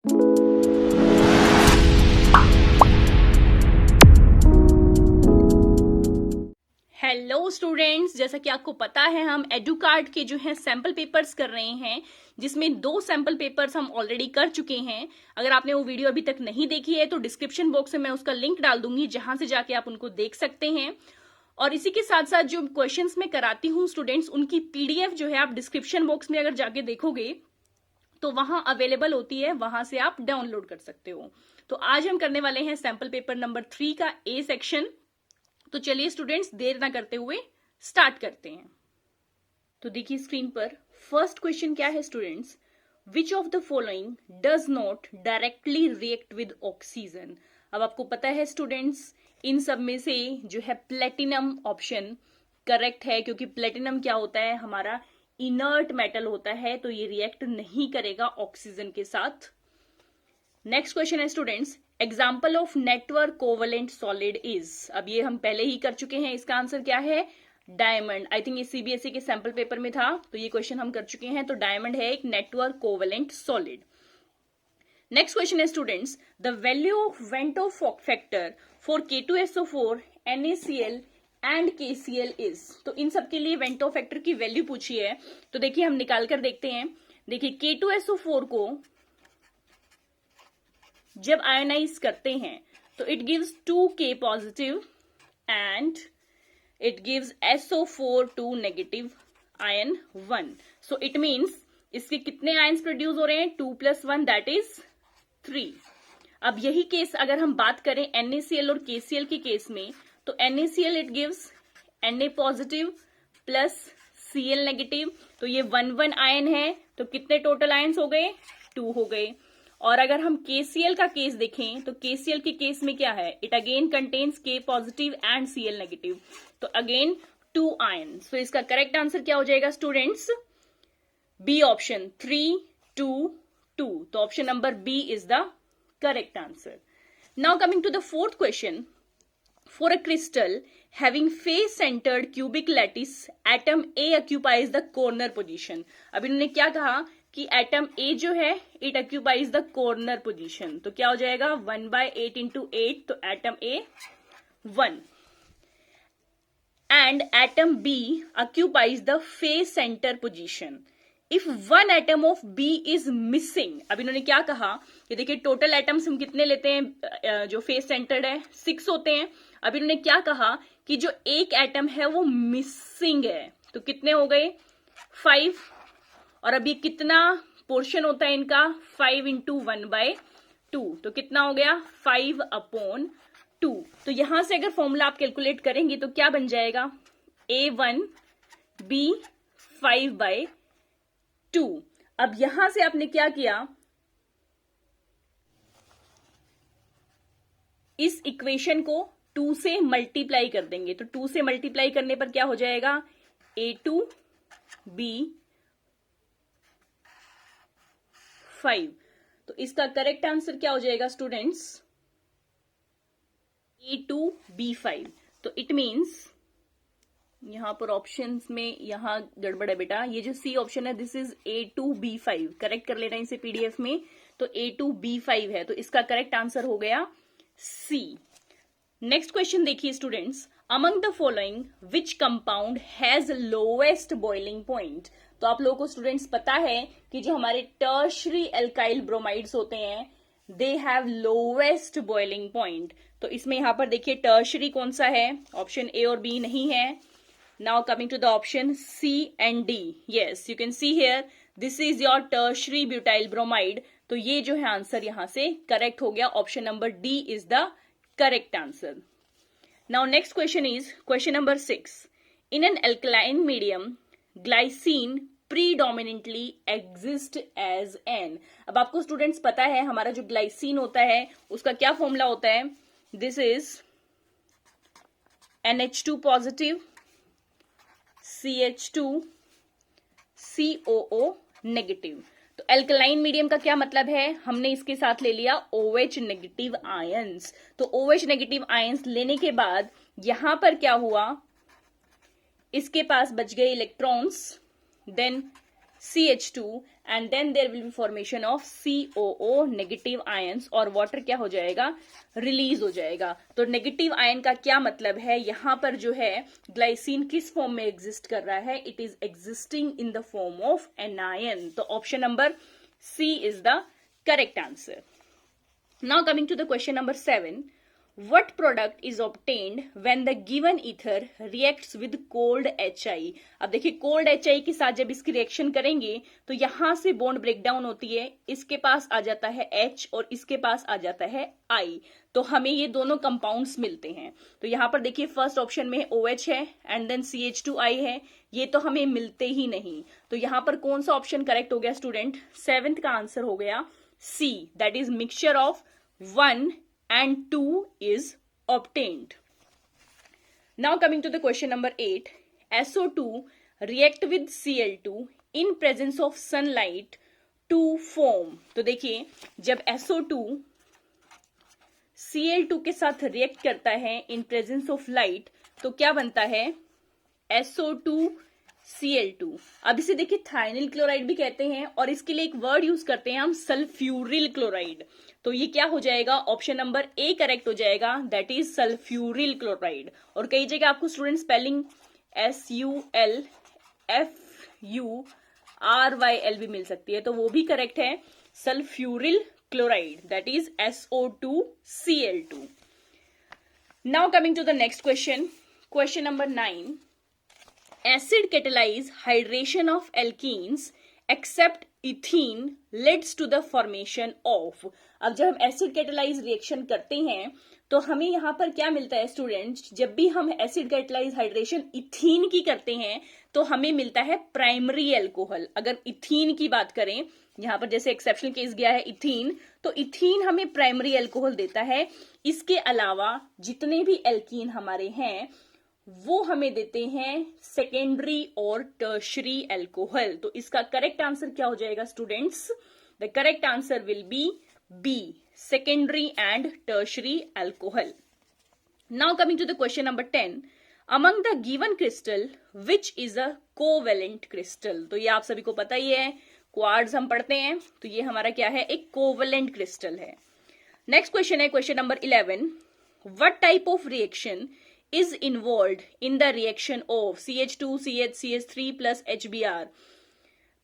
Hello students, जैसा कि आपको पता है हम एडुकार्ड के जो है सैंपल पेपर्स कर रहे हैं, जिसमें 2 सैंपल पेपर्स हम ऑलरेडी कर चुके हैं। अगर आपने वो वीडियो अभी तक नहीं देखी है तो डिस्क्रिप्शन बॉक्स में मैं उसका लिंक डाल दूंगी, जहां से जाके आप उनको देख सकते हैं। और इसी के साथ साथ जो क्वेश्चंस मैं कराती हूँ स्टूडेंट्स, उनकी पीडीएफ जो है आप डिस्क्रिप्शन बॉक्स में अगर जाके देखोगे तो वहां अवेलेबल होती है, वहां से आप डाउनलोड कर सकते हो। तो आज हम करने वाले हैं सैंपल पेपर नंबर 3 का ए सेक्शन। तो चलिए स्टूडेंट्स, देर ना करते हुए स्टार्ट करते हैं। तो देखिए स्क्रीन पर फर्स्ट क्वेश्चन क्या है students, which of the following does not directly react with oxygen. अब आपको पता है स्टूडेंट्स, इन सब में से जो है प्लेटिनम ऑप्शन करेक्ट है, क्योंकि प्लेटिनम क्या होता है, हमारा इनर्ट मेटल होता है, तो ये रिएक्ट नहीं करेगा ऑक्सीजन के साथ। नेक्स्ट क्वेश्चन है students, example of network covalent solid is. अब ये हम पहले ही कर चुके हैं, इसका आंसर क्या है, डायमंड। आई थिंक ये सीबीएसई के सैंपल पेपर में था, तो ये क्वेश्चन हम कर चुके हैं। तो डायमंड है एक network covalent solid. Next question है students, the value of van't factor for K2SO4 NaCl and KCl is. तो इन सब के लिए वेंटो फैक्टर की वैल्यू पूछी है, तो देखिए हम निकाल कर देखते हैं। देखिए K2SO4 को जब आयनाइज करते हैं तो it gives 2K positive and it gives SO4 2 negative ion 1। So it means इसके कितने आयन्स प्रोड्यूस हो रहे हैं, 2 + 1 दैट इज 3। अब यही केस अगर हम बात करें NaCl और KCl के केस में, तो NaCl it gives Na positive plus Cl negative, तो ये 1 आयन है, तो कितने टोटल आयन्स हो गए, 2 हो गए। और अगर हम KCl का केस देखें तो KCl के केस में क्या है, it again contains K positive and Cl negative, तो अगेन 2 आयन। सो इसका करेक्ट आंसर क्या हो जाएगा स्टूडेंट्स, बी ऑप्शन 3 2 2। तो option number B is the correct answer. Now coming to the fourth question, for a crystal having face centred cubic lattice atom A occupies the corner position. अब इन्होंने क्या कहा कि atom A जो है it occupies the corner position, तो क्या हो जाएगा 1/8 × 8, तो atom A 1 and atom B occupies the face centre position if 1 atom of B is missing. अब इन्होंने क्या कहा कि देखिए टोटल एटम्स हम कितने लेते हैं, जो फेस सेंटर्ड है 6 होते हैं। अब इन्होंने क्या कहा कि जो एक एटम है वो मिसिंग है, तो कितने हो गए 5। और अभी कितना पोर्शन होता है इनका, 5 × 1/2, तो कितना हो गया 5/2। तो यहां से अगर फॉर्मूला आप कैलकुलेट करेंगे तो क्या बन जाएगा, A1 B 5/2। अब यहां से आपने क्या किया, इस इक्वेशन को 2 से मल्टीप्लाई कर देंगे, तो 2 से मल्टीप्लाई करने पर क्या हो जाएगा, A2 B 5। तो इसका करेक्ट आंसर क्या हो जाएगा स्टूडेंट्स, A2 B5। तो इट मींस यहां पर ऑप्शंस में यहां गड़बड़ है बेटा, ये जो सी ऑप्शन है this is A2 B5, correct कर लेना इसे पीडीएफ में, तो A2 B5 है, तो इसका करेक्ट आंसर हो गया सी। नेक्स्ट क्वेश्चन देखिए students, among the following which compound has lowest boiling point. तो आप लोगों को स्टूडेंट्स पता है कि जो हमारे टर्शरी एल्काइल ब्रोमाइड्स होते हैं they have lowest boiling point. तो इसमें यहां पर देखिए टर्शरी कौन सा है, ऑप्शन ए और बी नहीं है। Now coming to the option C and D, yes you can see here this is your tertiary butyl bromide, तो ये जो है आंसर यहां से करेक्ट हो गया, option number D is the correct answer. Now next question is question number 6, in an alkaline medium glycine predominantly exist as an. अब आपको स्टूडेंट्स पता है हमारा जो ग्लाइसिन होता है उसका क्या फॉर्मूला होता है, this is NH2 positive CH2 COO negative. तो एल्कलाइन मीडियम का क्या मतलब है, हमने इसके साथ ले लिया OH नेगेटिव आयंस। तो OH नेगेटिव आयंस लेने के बाद यहां पर क्या हुआ, इसके पास बच गए electrons, then CH2 and then there will be formation of COO negative ions और वाटर क्या हो जाएगा, रिलीज हो जाएगा। तो नेगेटिव आयन का क्या मतलब है, यहां पर जो है ग्लाइसिन किस फॉर्म में एग्जिस्ट कर रहा है, it is existing in the form of anion. तो option number C is the correct answer. Now coming to the question number 7, what product is obtained when the given ether reacts with cold HI। अब देखिए cold HI के साथ जब इसकी reaction करेंगे तो यहां से बॉन्ड ब्रेकडाउन होती है, इसके पास आ जाता है H और इसके पास आ जाता है I, तो हमें ये दोनों कंपाउंड्स मिलते हैं। तो यहां पर देखिए फर्स्ट ऑप्शन में OH है एंड देन CH2I है, ये तो हमें मिलते ही नहीं। तो यहां पर कौन सा ऑप्शन करेक्ट हो गया स्टूडेंट, 7th का आंसर हो गया C, that is mixture of 1 and 2 is obtained. Now coming to the question number 8, SO2 react with Cl2 in presence of sunlight to form। तो देखिए जब SO2 Cl2 के साथ रिएक्ट करता है इन प्रेजेंस ऑफ लाइट तो क्या बनता है, SO2 Cl2। अब इसे देखिए थाइनिल क्लोराइड भी कहते हैं और इसके लिए एक वर्ड यूज करते हैं हम सल्फ्यूरिल क्लोराइड। तो ये क्या हो जाएगा, ऑप्शन नंबर ए करेक्ट हो जाएगा, दैट इज सल्फ्यूरिल क्लोराइड। और कई जगह आपको स्टूडेंट स्पेलिंग SULFURYL भी मिल सकती है, तो वो भी करेक्ट है, sulphuryl chloride, that is SO2Cl2। Now coming to the next question, question number 9, acid catalyze hydration of alkenes except ethene leads to the formation of। अब जब हम एसिड कैटेलाइज रिएक्शन करते हैं तो हमें यहां पर क्या मिलता है स्टूडेंट्स, जब भी हम एसिड कैटेलाइज हाइड्रेशन इथीन की करते हैं तो हमें मिलता है प्राइमरी एल्कोहल। अगर इथीन की बात करें, यहां पर जैसे एक्सेप्शनल केस गया है इथीन, तो इथीन हमें प्राइमरी एल्कोहल देता है। इसके अलावा जितने भी एल्कीन हमारे हैं वो हमें देते हैं सेकेंडरी और टर्शरी एल्कोहल। तो इसका करेक्ट आंसर क्या हो जाएगा students, the correct answer will be B, secondary and tertiary alcohol. Now coming to the question number 10, among the given crystal which is a covalent crystal. तो ये आप सभी को पता ही है, क्वार्ट्ज हम पढ़ते हैं, तो ये हमारा क्या है, एक कोवेलेंट क्रिस्टल है। नेक्स्ट क्वेश्चन है question number 11, what type of reaction is involved in the reaction of CH2 CH CH3 plus HBr।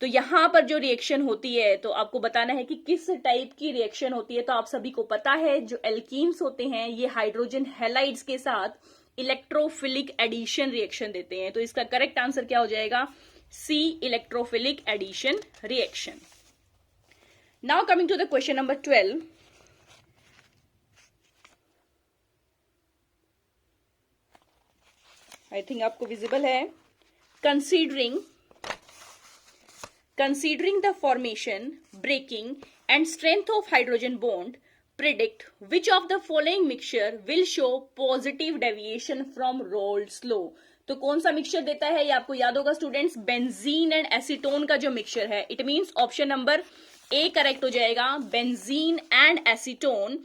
तो यहां पर जो रिएक्शन होती है तो आपको बताना है कि किस टाइप की रिएक्शन होती है। तो आप सभी को पता है जो एल्कीन्स होते हैं ये हाइड्रोजन हैलाइड्स के साथ इलेक्ट्रोफिलिक एडिशन रिएक्शन देते हैं। तो इसका करेक्ट आंसर क्या हो जाएगा, C, electrophilic addition reaction. Now coming to the question number 12, I think आपको विजिबल है, considering the formation, breaking and strength of hydrogen bond, predict which of the following mixture will show positive deviation from Raoult's law. तो कौन सा mixture देता है, ये आपको याद होगा स्टूडेंट्स, बेंजीन एंड एसीटोन का जो मिक्सचर है, it means option number A correct हो जाएगा, benzene and acetone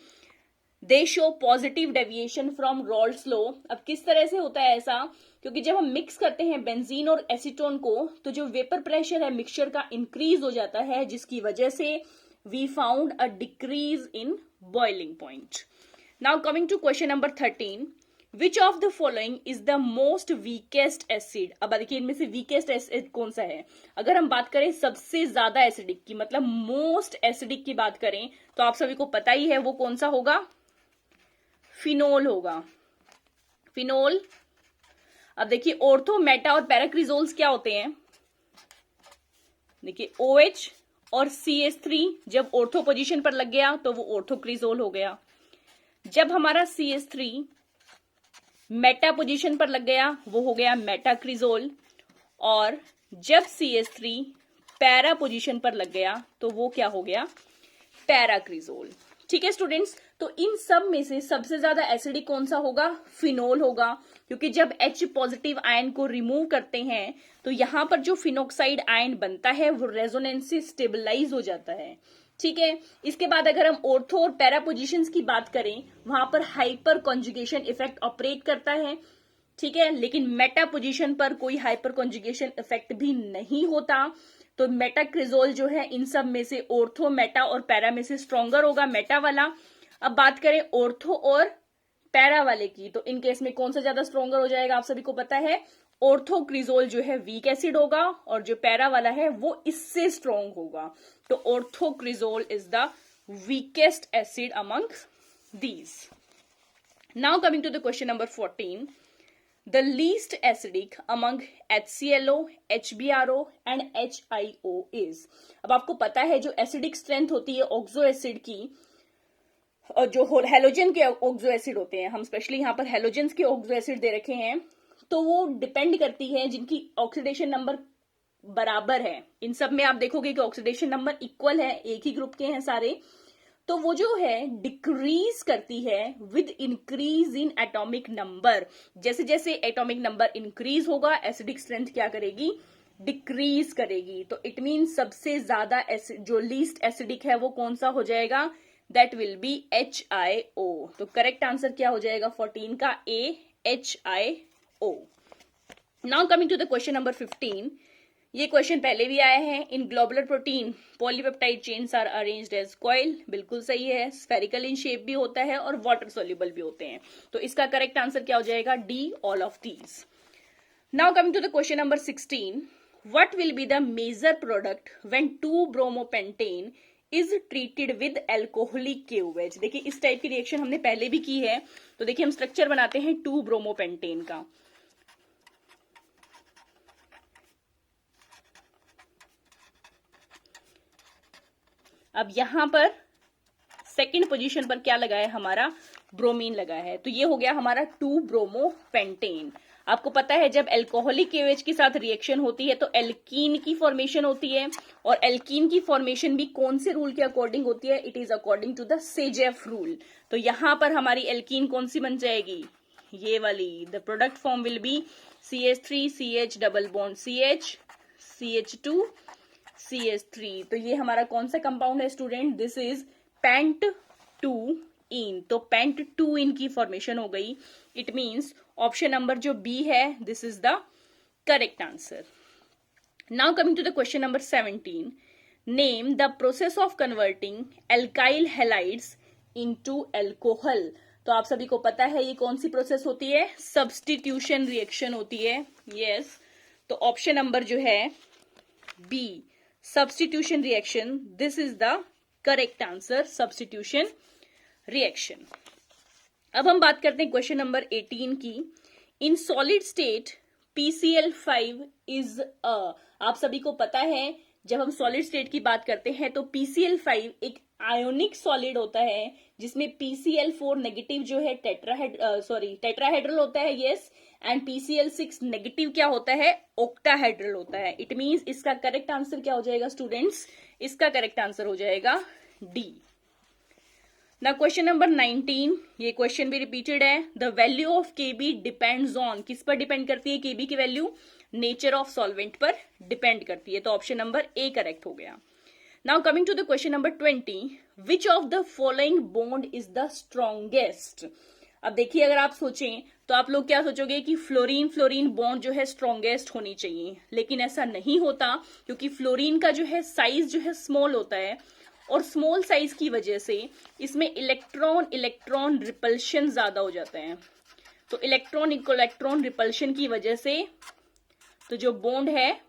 they show positive deviation from Rawls law. अब किस तरह से होता है ऐसा, क्योंकि जब हम मिक्स करते हैं बेंजीन और एसीटोन को तो जो वेपर प्रेशर है मिक्सचर का इंक्रीज हो जाता है, जिसकी वजह से we found a decrease in boiling point. Now coming to question number 13, which of the following is the most weakest acid. अब देखिए इनमें से वीकेस्ट एसिड कौन सा है, अगर हम बात करें सबसे ज्यादा एसिडिक की, मतलब मोस्ट एसिडिक की बात करें तो आप सभी को पता ही है वो कौन सा होगा, फिनोल होगा, फिनोल। अब देखिए ऑर्थो, मेटा और पैराक्रिजोल्स क्या होते हैं, देखिए OH और CH3 जब ऑर्थो पोजीशन पर लग गया तो वो ऑर्थोक्रिजोल हो गया, जब हमारा CH3 मेटा पोजीशन पर लग गया वो हो गया मेटाक्रिजोल, और जब CH3 पैरा पोजीशन पर लग गया तो वो क्या हो गया, पैराक्रिजोल। ठीक है स्टूडेंट्स, तो इन सब में से सबसे ज्यादा एसिडिक कौन सा होगा, फिनोल होगा, क्योंकि जब H पॉजिटिव आयन को रिमूव करते हैं तो यहां पर जो फिनोक्साइड आयन बनता है वो रेजोनेंस से स्टेबलाइज हो जाता है। ठीक है, इसके बाद अगर हम ऑर्थो और पैरा पोजिशंस की बात करें वहां पर हाइपर कॉन्जुगेशन इफेक्ट ऑपरेट करता है। ठीक है, लेकिन मेटा पोजीशन पर कोई हाइपर कॉन्जुगेशन इफेक्ट भी नहीं होता। तो मेटाक्रिजोल जो है इन सब में से ऑर्थो, मेटा और पैरा में से स्ट्रॉन्गर होगा मेटा वाला। अब बात करें ऑर्थो और पैरा वाले की, तो इन केस में कौन सा ज्यादा स्ट्रॉन्गर हो जाएगा, आप सभी को पता है ऑर्थोक्रिजोल जो है वीक एसिड होगा और जो पैरा वाला है वो इससे स्ट्रॉन्ग होगा। तो orthocresol is the weakest acid among these. Now coming to the question number 14, the least acidic among HClO, HBRO and HIO is। अब आपको पता है जो एसिडिक स्ट्रेंथ होती है ऑक्सो एसिड की, और जो हेलोजन के ऑक्सो एसिड होते हैं, हम स्पेशली यहाँ पर हेलोजेंस के ऑक्सो एसिड दे रखे हैं, तो वो डिपेंड करती है जिनकी ऑक्सीडेशन नंबर बराबर है। इन सब में आप देखोगे कि ऑक्सीडेशन नंबर इक्वल है, एक ही ग्रुप के हैं सारे, तो वो जो है डिक्रीज करती है with increase in atomic number. जैसे जैसे एटॉमिक नंबर इंक्रीज होगा एसिडिक स्ट्रेंथ क्या करेगी, डिक्रीज करेगी। तो इट मीन सबसे ज्यादा जो लीस्ट एसिडिक है वो कौन सा हो जाएगा, दैट विल बी HIO। तो करेक्ट आंसर क्या हो जाएगा 14 का, A, HIO। Now coming to the question number 15, ये क्वेश्चन पहले भी आया है। In globular protein polypeptide chains are arranged as coil, बिल्कुल सही है। स्फेरिकल इन शेप भी होता है और वाटर सोल्यूबल भी होते हैं। तो इसका करेक्ट आंसर क्या हो जाएगा, D, all of these. Now coming to the question number 16, what will be the major product when two bromopentane is treated with alcoholic KOH। देखिए इस टाइप की रिएक्शन हमने पहले भी की है। तो देखिए हम स्ट्रक्चर बनाते हैं 2-ब्रोमोपेंटेन का। अब यहां पर सेकंड पोजीशन पर क्या लगा है, हमारा ब्रोमीन लगा है। तो ये हो गया हमारा 2-ब्रोमोपेंटेन। आपको पता है जब एल्कोहलिक KOH के साथ रिएक्शन होती है तो एल्कीन की फॉर्मेशन होती है, और एल्कीन की फॉर्मेशन भी कौन से रूल के अकॉर्डिंग होती है, it is according to the Saytzeff rule. तो यहां पर हमारी एल्कीन कौन सी बन जाएगी, ये वाली। The product form will be CH3 CH double bond CH CH2 CH3। तो ये हमारा कौन सा कंपाउंड है स्टूडेंट, दिस इज पेंट-2-इन। तो पेंट-2-इन की फॉर्मेशन हो गई। इट मींस ऑप्शन नंबर जो B है this is the correct answer. Now coming to the question number 17, name the process of converting alkyl halides into alcohol. तो आप सभी को पता है ये कौन सी प्रोसेस होती है, सब्स्टिट्यूशन रिएक्शन होती है। यस, तो ऑप्शन नंबर जो है B, substitution reaction, this is the correct answer, substitution reaction। अब हम बात करते हैं क्वेश्चन नंबर 18 की। In solid state PCl5 is आप सभी को पता है जब हम सॉलिड स्टेट की बात करते हैं तो PCl5 एक आयोनिक सॉलिड होता है जिसमें PCl4 नेगेटिव जो है टेट्राहेड्रल होता है। यस, एंड PCl6 नेगेटिव क्या होता है, ऑक्टाहेड्रल होता है। इट मींस इसका करेक्ट आंसर क्या हो जाएगा स्टूडेंट्स, इसका करेक्ट आंसर हो जाएगा D। ना क्वेश्चन नंबर 19, ये क्वेश्चन भी रिपीटेड है। The value of Kb depends on, किस पर डिपेंड करती है Kb की वैल्यू, नेचर ऑफ सॉल्वेंट पर डिपेंड करती है। तो ऑप्शन नंबर A करेक्ट हो गया। Now coming to the question number 20, which of the following bond is the strongest. अब देखिए अगर आप सोचें तो आप लोग क्या सोचोगे कि फ्लोरीन फ्लोरीन बॉन्ड जो है स्ट्रॉन्गेस्ट होनी चाहिए, लेकिन ऐसा नहीं होता क्योंकि फ्लोरीन का जो है साइज जो है स्मॉल होता है, और स्मॉल साइज की वजह से इसमें इलेक्ट्रॉन इलेक्ट्रॉन रिपल्शन ज्यादा हो जाता है। तो इलेक्ट्रॉन इलेक्ट्रॉन रिपल्शन की वजह से तो जो बॉन्ड है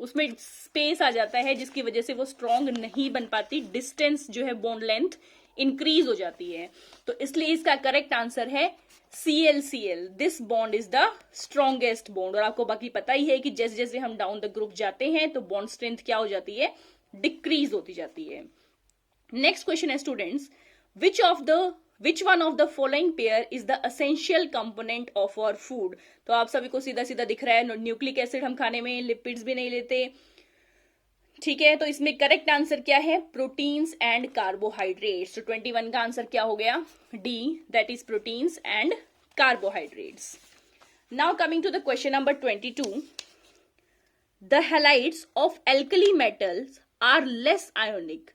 उसमें स्पेस आ जाता है जिसकी वजह से वो स्ट्रॉन्ग नहीं बन पाती, डिस्टेंस जो है बॉन्ड लेंथ इंक्रीज हो जाती है। तो इसलिए इसका करेक्ट आंसर है ClCl, this bond is the strongest bond. और आपको बाकी पता ही है कि जैसे जैसे हम डाउन द ग्रुप जाते हैं तो बॉन्ड स्ट्रेंथ क्या हो जाती है, डिक्रीज होती जाती है। नेक्स्ट क्वेश्चन है students, which one of the following pair is the essential component of our food. तो आप सभी को सीधा सीधा दिख रहा है न्यूक्लिक एसिड हम खाने में, लिपिड्स भी नहीं लेते, ठीक है। तो इसमें करेक्ट आंसर क्या है, प्रोटीन्स एंड कार्बोहाइड्रेट्स। तो 21 का आंसर क्या हो गया, D, that is proteins and carbohydrates. Now coming to the question number 22, the halides of alkali metals are less ionic,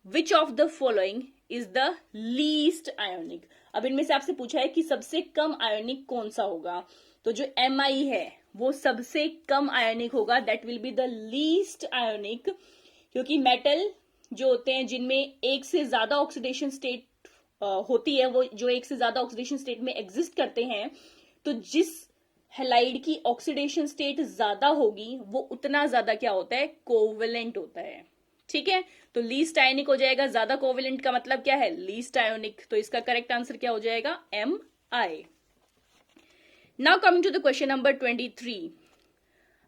which of the following is the least ionic. अब इनमें से आपसे पूछा है कि सबसे कम आयोनिक कौन सा होगा, तो जो Mi है वो सबसे कम आयोनिक होगा, that will be the least ionic, क्योंकि मेटल जो होते हैं जिनमें एक से ज्यादा ऑक्सीडेशन स्टेट होती है, वो जो एक से ज्यादा ऑक्सीडेशन स्टेट में एग्जिस्ट करते हैं, तो जिस हैलाइड की ऑक्सीडेशन स्टेट ज्यादा होगी वो उतना ज्यादा क्या होता है, कोवेलेंट होता है। ठीक है, तो लीस्ट आयोनिक हो जाएगा, ज्यादा कोवेलेंट का मतलब क्या है, लीस्ट आयोनिक। तो इसका करेक्ट आंसर क्या हो जाएगा, MI। Now coming to the question number 23।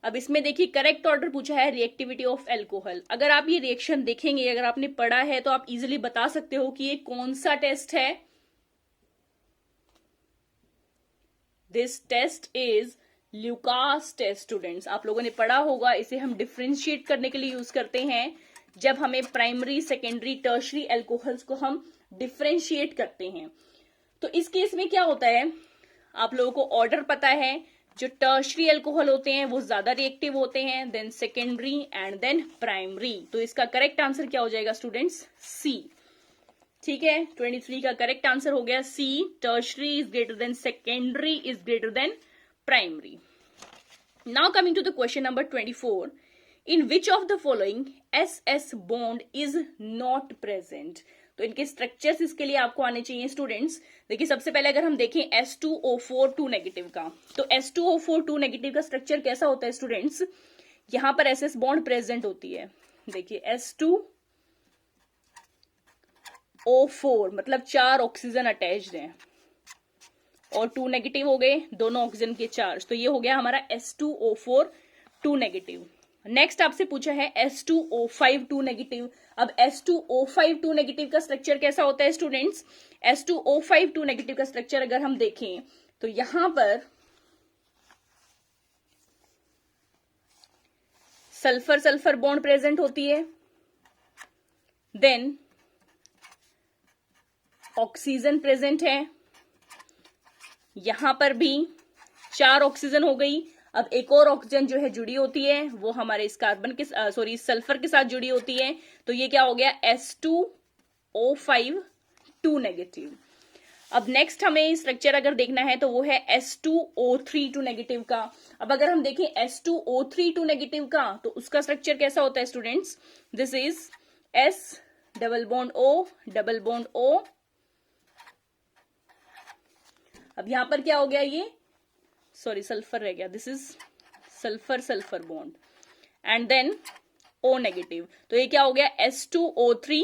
अब इसमें देखिए करेक्ट ऑर्डर पूछा है रिएक्टिविटी ऑफ एल्कोहल। अगर आप ये रिएक्शन देखेंगे, अगर आपने पढ़ा है तो आप इजीली बता सकते हो कि ये कौन सा टेस्ट है। This test is Lucas test students. आप लोगों ने पढ़ा होगा, इसे हम डिफ्रेंशिएट करने के लिए यूज करते हैं जब हमें प्राइमरी, सेकेंडरी, टर्शरी एल्कोहल्स को हम डिफ्रेंशिएट करते हैं। तो इस केस में क्या होता है, आप लोगों को ऑर्डर पता है, जो टर्शरी एल्कोहल होते हैं वो ज्यादा रिएक्टिव होते हैं, then secondary and then primary. तो इसका करेक्ट आंसर क्या हो जाएगा स्टूडेंट्स, C। ठीक है, 23 का करेक्ट आंसर हो गया C। Tertiary is greater than secondary is greater than primary. Now coming to the question number 24। In which of the following SS bond is not present. तो इनके स्ट्रक्चर्स इसके लिए आपको आने चाहिए स्टूडेंट्स। देखिए सबसे पहले अगर हम देखें S2O4 2 नेगेटिव का, तो S2O4 2 नेगेटिव का स्ट्रक्चर कैसा होता है स्टूडेंट्स, यहां पर SS बॉन्ड प्रेजेंट होती है। देखिए S2O4 मतलब 4 ऑक्सीजन अटैच्ड हैं और 2 नेगेटिव हो गए, दोनों ऑक्सीजन के चार्ज। तो ये हो गया हमारा S2O4 2 नेगेटिव। नेक्स्ट आपसे पूछा है S2O5 2 नेगेटिव। अब S2O5 2 नेगेटिव का स्ट्रक्चर कैसा होता है स्टूडेंट्स, S2O5 2 नेगेटिव का स्ट्रक्चर अगर हम देखें तो यहां पर सल्फर सल्फर बॉन्ड प्रेजेंट होती है, देन ऑक्सीजन प्रेजेंट है, यहां पर भी 4 ऑक्सीजन हो गई। अब एक और ऑक्सीजन जो है जुड़ी होती है वो हमारे इस कार्बन के सल्फर के साथ जुड़ी होती है। तो ये क्या हो गया, S2O5 2 नेगेटिव। अब नेक्स्ट हमें स्ट्रक्चर अगर देखना है तो वो है S2O3 2 नेगेटिव का। अब अगर हम देखें S2O3 2 नेगेटिव का तो उसका स्ट्रक्चर कैसा होता है students, this is S double bond O double bond O। अब यहां पर क्या हो गया, ये सल्फर रह गया, this is sulphur sulphur bond and then O negative. तो ये क्या हो गया, S2O3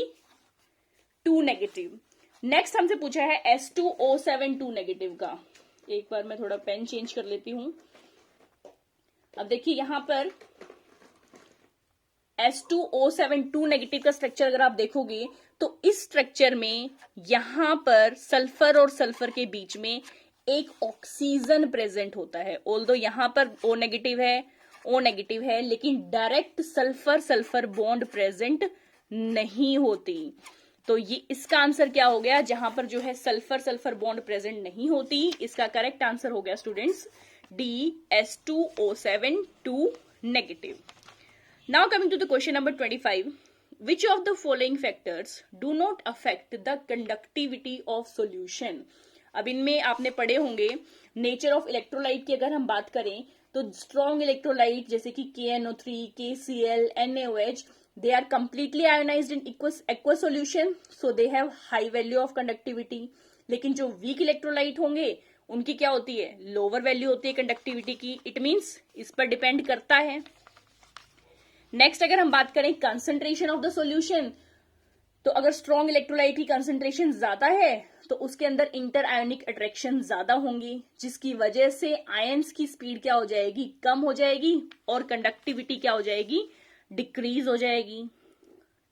2 नेगेटिव। नेक्स्ट हमसे पूछा है S2O7 2 नेगेटिव का। एक बार मैं थोड़ा पेन चेंज कर लेती हूं। अब देखिए यहां पर S2O7 2 नेगेटिव का स्ट्रक्चर अगर आप देखोगे तो इस स्ट्रक्चर में यहां पर सल्फर और सल्फर के बीच में एक ऑक्सीजन प्रेजेंट होता है। ऑल्दो यहां पर O नेगेटिव है, लेकिन direct sulphur sulphur bond present नहीं होती। तो ये इसका आंसर क्या हो गया, जहां पर जो है सल्फर सल्फर बॉन्ड प्रेजेंट नहीं होती, इसका करेक्ट आंसर हो गया students D S2O7 2 negative. Now coming to the question number 25। Which of the following factors do not affect the conductivity of solution? अब इनमें आपने पढ़े होंगे नेचर ऑफ इलेक्ट्रोलाइट की अगर हम बात करें तो स्ट्रॉन्ग इलेक्ट्रोलाइट जैसे कि KNO3, KCl, NaOH, they are completely ionized in aqueous solution, so they have high value of conductivity। लेकिन जो वीक इलेक्ट्रोलाइट होंगे उनकी क्या होती है, लोअर वैल्यू होती है कंडक्टिविटी की। इट मीन्स इस पर डिपेंड करता है। नेक्स्ट अगर हम बात करें कंसंट्रेशन ऑफ द सॉल्यूशन, तो अगर स्ट्रॉन्ग इलेक्ट्रोलाइट की कंसंट्रेशन ज्यादा है तो उसके अंदर इंटर आयोनिक अट्रैक्शन ज्यादा होंगी, जिसकी वजह से आयंस की स्पीड क्या हो जाएगी, कम हो जाएगी और कंडक्टिविटी क्या हो जाएगी, डिक्रीज हो जाएगी।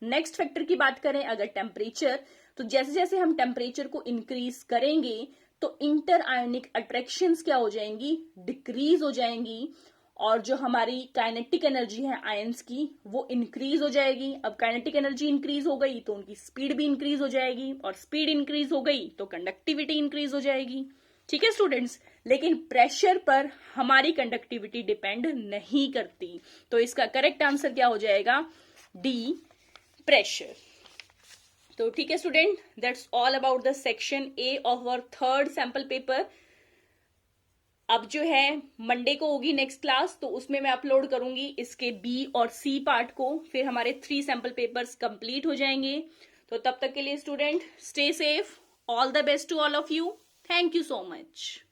नेक्स्ट फैक्टर की बात करें अगर टेम्परेचर, तो जैसे जैसे हम टेम्परेचर को इंक्रीज करेंगे तो इंटर आयोनिक अट्रैक्शंस क्या हो जाएंगी, डिक्रीज हो जाएंगी और जो हमारी काइनेटिक एनर्जी है आयंस की वो इंक्रीज हो जाएगी। अब काइनेटिक एनर्जी इंक्रीज हो गई तो उनकी स्पीड भी इंक्रीज हो जाएगी और स्पीड इंक्रीज हो गई तो कंडक्टिविटी इंक्रीज हो जाएगी। ठीक है स्टूडेंट्स, लेकिन प्रेशर पर हमारी कंडक्टिविटी डिपेंड नहीं करती। तो इसका करेक्ट आंसर क्या हो जाएगा, D प्रेशर। तो ठीक है student, that's all about the section A of our third sample paper. अब जो है मंडे को होगी नेक्स्ट क्लास, तो उसमें मैं अपलोड करूंगी इसके बी और सी पार्ट को, फिर हमारे 3 सैंपल पेपर्स कंप्लीट हो जाएंगे। तो तब तक के लिए student stay safe, all the best to all of you, thank you so much.